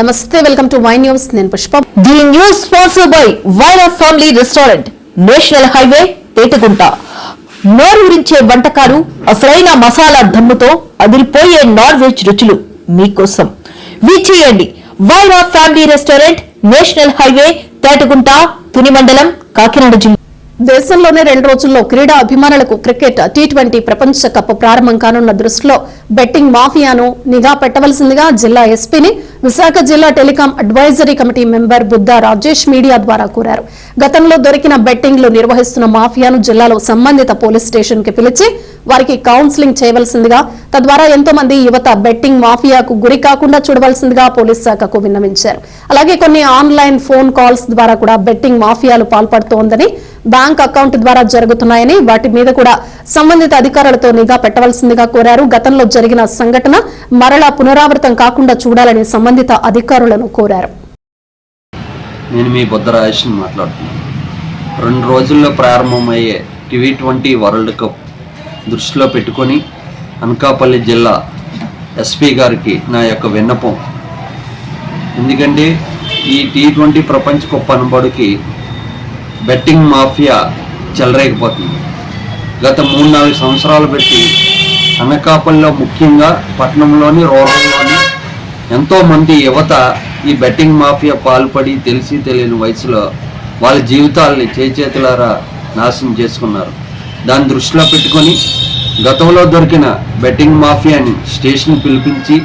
నమస్తే, welcome to Y news. నేను Pushpa. The news sponsored by Wyra family restaurant, national highway, Tetagunta. నోరూరించే వంటకాలు, అసలైన మసాలా దమ్ముతో అదిరిపోయే నాన్ వెజ్ రుచులు మీకోసం. విచ్చేయండి Wyra family restaurant, national highway, Tetagunta, Tuni మండలం, కాకినాడ జిల్లా. దేశంలోనే 2 రోజుల్లో క్రీడా అభిమానులకు క్రికెట్ T20 ప్రపంచ కప్ ప్రారంభం కానున్న దృష్టిలో బెట్టింగ్ మాఫియాను నిఘా పెట్టవలసిందిగా జిల్లా ఎస్పీని విశాఖ జిల్లా telecom advisory committee member Buddha Rajesh media ద్వారా కోరారు. గతంలో దొరికిన బెట్టింగ్లు నిర్వహిస్తున్న మాఫియాను జిల్లాలో సంబంధిత పోలీస్ స్టేషన్ కి పిలిచి వారికి కౌన్సిలింగ్ చేయవలసిందిగా, తద్వారా ఎంతో మంది యువత బెట్టింగ్ మాఫియాకు గురి కాకుండా చూడవలసిందిగా పోలీస్ శాఖకు విన్నవించారు. అలాగే కొన్ని ఆన్లైన్ ఫోన్ కాల్స్ ద్వారా కూడా బెట్టింగ్ మాఫియాలు పాల్పడుతోందని, బ్యాంక్ అకౌంట్ ద్వారా జరుగుతున్నాయని, వాటి మీద కూడా సంబంధిత అధికారులతో నిఘా పెట్టవలసిందిగా కోరారు. గతంలో జరిగిన సంఘటన మరలా పునరావృతం కాకుండా చూడాలని సంబంధిత అధికారులను కోరారు. నేను మీ బుద్ధ రాజేష్ని మాట్లాడుతున్నాను. 2 రోజుల్లో ప్రారంభమయ్యే T20 వరల్డ్ కప్ దృష్టిలో పెట్టుకొని అనకాపల్లి జిల్లా ఎస్పీ గారికి నా యొక్క విన్నపం. ఎందుకంటే ఈ T20 ప్రపంచ కప్ అనబడికి బెట్టింగ్ మాఫియా చెలరేగిపోతుంది. గత 3-4 సంవత్సరాలు పెట్టి అనకాపల్లిలో, ముఖ్యంగా పట్టణంలోని, రూరల్లోని ఎంతోమంది యువత ఈ బెట్టింగ్ మాఫియా పాల్పడి తెలిసి తెలియని వయసులో వాళ్ళ జీవితాలని చేతులారా నాశనం చేసుకున్నారు. దాన్ని దృష్టిలో పెట్టుకొని గతంలో దొరికిన బెట్టింగ్ మాఫియాని స్టేషన్ పిలిపించి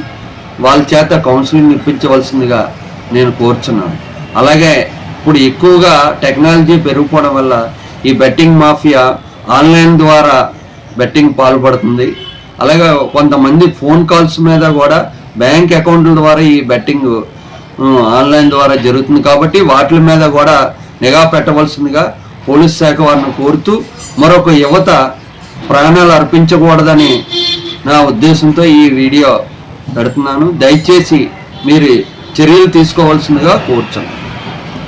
వాళ్ళ చేత కౌన్సిలింగ్ ఇప్పించవలసిందిగా నేను కోరుచున్నాను. అలాగే ఇప్పుడు ఎక్కువగా టెక్నాలజీ పెరిగిపోవడం వల్ల ఈ బెట్టింగ్ మాఫియా ఆన్లైన్ ద్వారా బెట్టింగ్ పాల్పడుతుంది. అలాగే కొంతమంది ఫోన్ కాల్స్ మీద కూడా బ్యాంక్ అకౌంట్ల ద్వారా ఈ బెట్టింగ్ ఆన్లైన్ ద్వారా జరుగుతుంది. కాబట్టి వాటి మీద కూడా నిఘా పెట్టవలసిందిగా పోలీస్ శాఖ వారిని కోరుతూ, మరొక యువత ప్రాణాలు అర్పించకూడదని నా ఉద్దేశంతో ఈ వీడియో పెడుతున్నాను. దయచేసి మీరు చర్యలు తీసుకోవాల్సిందిగా కోరుచున్నాను.